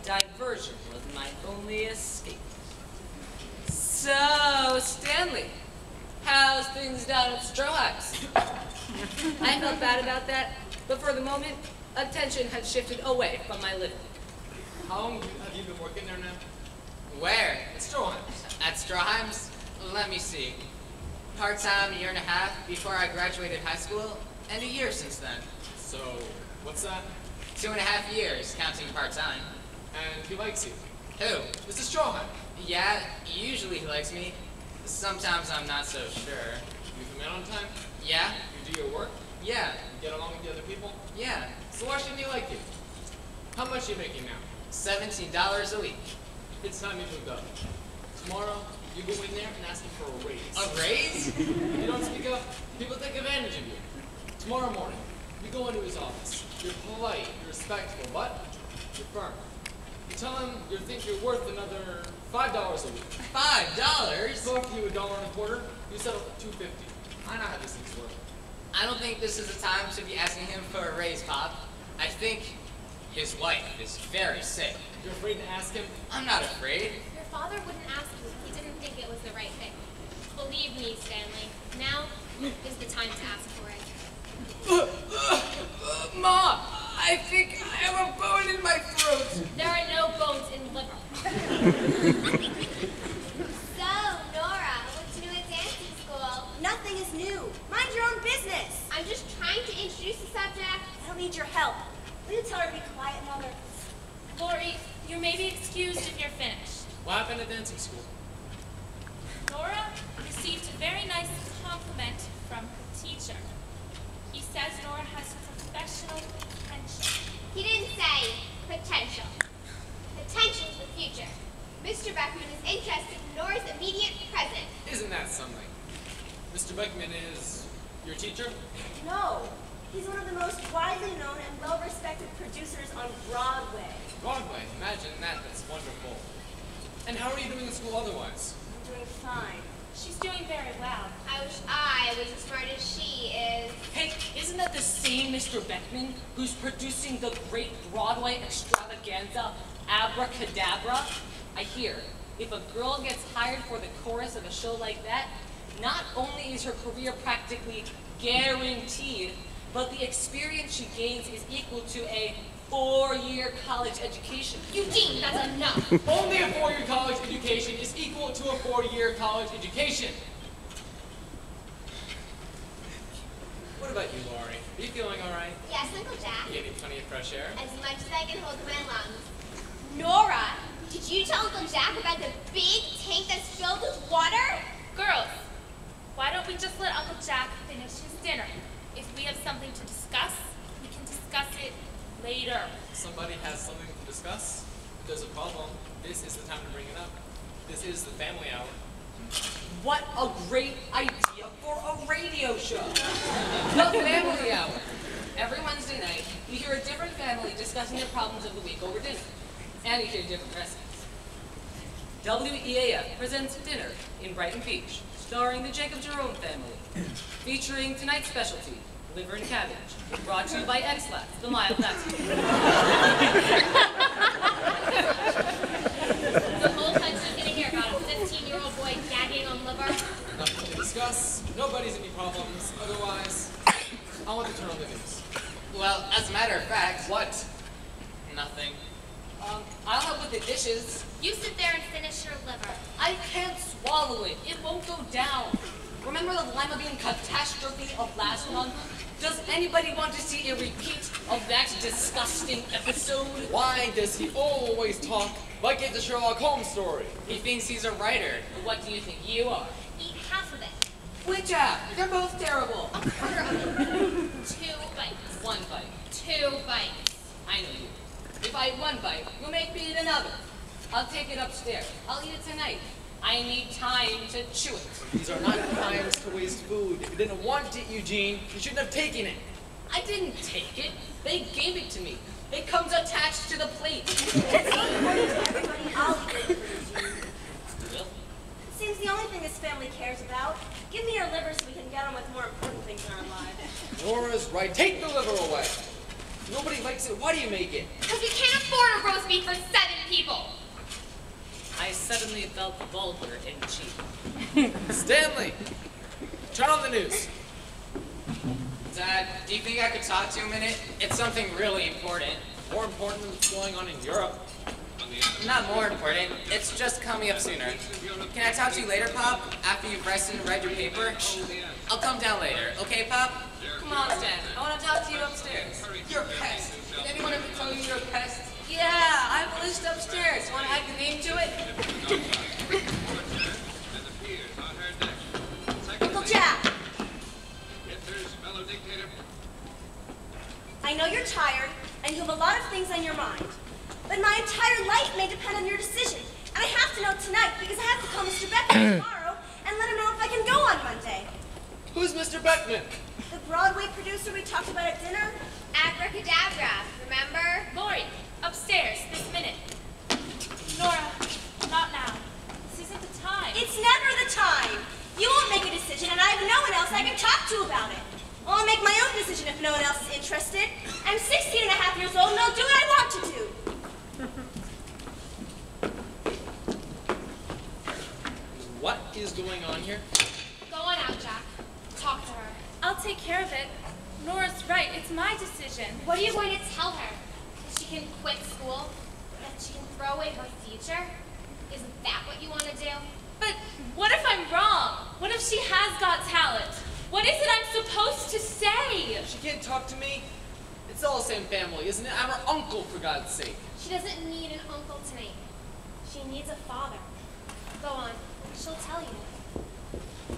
diversion was my only escape. So, Stanley, how's things down at Stroheims? I felt bad about that, but for the moment, attention had shifted away from my living. How long have you been working there now? Where? At Stroheims. At Stroheims? Let me see. Part-time, a year and a half before I graduated high school, and a year since then. So, what's that? 2.5 years, counting part-time. And he likes you. Who? Mr. Stroheim. Yeah, usually he likes me. Sometimes I'm not so sure. You come in on time? Yeah? You do your work? Yeah. You get along with the other people? Yeah. So why shouldn't he like you? How much are you making now? $17 a week. It's time you moved up. Tomorrow, you go in there and ask him for a raise. A raise? If you don't speak up, people take advantage of you. Tomorrow morning, you go into his office. You're polite, you're respectful, but you're firm. You tell him you think you're worth another $5 a week. $5? He'll offer you $1.25. You settle for $2.50. I know how these things work. I don't think this is the time to be asking him for a raise, Pop. I think his wife is very sick. You're afraid to ask him? I'm not afraid. Your father wouldn't ask you if he didn't think it was the right thing. Believe me, Stanley, now is the time to ask for it. Ma, I think I have a bone in my throat. There are no bones in liver. So, Nora, what's new at dancing school? Nothing is new. Mind your own business. I'm just trying to introduce the subject. I don't need your help. Will you tell her to be quiet, Mother? Lori, you may be excused if you're finished. What happened at dancing school? Nora received a very nice compliment from her teacher. He says Nora has professional potential. He didn't say potential. Potential's the future. Mr. Beckman is interested in Nora's immediate present. Isn't that something? Mr. Beckman is your teacher? No. He's one of the most widely known and well-respected producers on Broadway. Broadway, imagine that. That's wonderful. And how are you doing in school otherwise? I'm doing fine. She's doing very well. I wish I was as smart as she is. Hey, isn't that the same Mr. Beckman who's producing the great Broadway extravaganza, Abracadabra? I hear, if a girl gets hired for the chorus of a show like that, not only is her career practically guaranteed, but the experience she gains is equal to a 4-year college education. Eugene, that's enough. Only a 4-year college education is equal to a 4-year college education. What about you, Laurie? Are you feeling all right? Yes, Uncle Jack. You getting plenty of fresh air? As much as I can hold in my lungs. Nora, did you tell Uncle Jack about the big tank that's filled with water? Girls, why don't we just let Uncle Jack finish his dinner? If we have something to discuss, we can discuss it later. Somebody has something to discuss? If there's a problem, this is the time to bring it up. This is the family hour. What a great idea for a radio show. The Family Hour. Every Wednesday night, you hear a different family discussing the problems of the week over dinner. And you hear different recipes. WEAF presents Dinner in Brighton Beach, starring the Jacob Jerome family. Featuring tonight's specialty, liver and cabbage. Brought to you by X-Lax, the mild laxative. The whole country's gonna hear about a 15-year-old boy gagging on liver. Nothing to discuss. Nobody's any problems. Otherwise, I want to turn on the news. Well, as a matter of fact, What? nothing. I'll help with the dishes. You sit there and finish your liver. I can't swallow it. It won't go down. Remember the lima bean catastrophe of last month? Does anybody want to see a repeat of that disgusting episode? Why does he always talk like it's a Sherlock Holmes story? He thinks he's a writer. What do you think you are? Eat half of it. Which half? They're both terrible. A quarter of it. 2 bites. 1 bite. 2 bites. I know you. If I eat 1 bite, you'll make me eat another. I'll take it upstairs. I'll eat it tonight. I need time to chew it. These are not times to waste food. If you didn't want it, Eugene, you shouldn't have taken it. I didn't take it. They gave it to me. It comes attached to the plate. Everybody, I'll eat it for you. Well, Seems the only thing this family cares about. Give me your liver so we can get on with more important things in our lives. Nora's right. Take the liver away. Nobody likes it. Why do you make it? Because we can't afford a roast beef for $7. people. I suddenly felt vulgar and cheap. Stanley, turn on the news. Dad, do you think I could talk to you a minute? It's something really important. More important than what's going on in Europe. Not more important. It's just coming up sooner. Can I talk to you later, Pop? After you've rested and read your paper? I'll come down later. Okay, Pop? Come on, Stan. I want to talk to you upstairs. You're a pest. Did anyone ever tell you you're a pest? Yeah, I have a list upstairs. Want to add your name to it? Uncle Jack, I know you're tired and you have a lot of things on your mind, but my entire life may depend on your decision, and I have to know tonight because I have to call Mr. Beckman tomorrow and let him know if I can go on Monday. Who's Mr. Beckman? The Broadway producer we talked about at dinner? Abracadabra, remember? Lori, upstairs, this minute. Nora, not now. This isn't the time. It's never the time. You won't make a decision, and I have no one else I can talk to about it. Well, I'll make my own decision if no one else is interested. I'm 16 and a half years old, and I'll do what I want to do. What is going on here? Go on out, Jack. Talk to her. I'll take care of it. Nora's right. It's my decision. What are you going to tell her? That she can quit school? That she can throw away her future? Isn't that what you want to do? But what if I'm wrong? What if she has got talent? What is it I'm supposed to say? She can't talk to me. It's all the same family, isn't it? I'm her uncle, for God's sake. She doesn't need an uncle tonight. She needs a father. Go on. She'll tell you.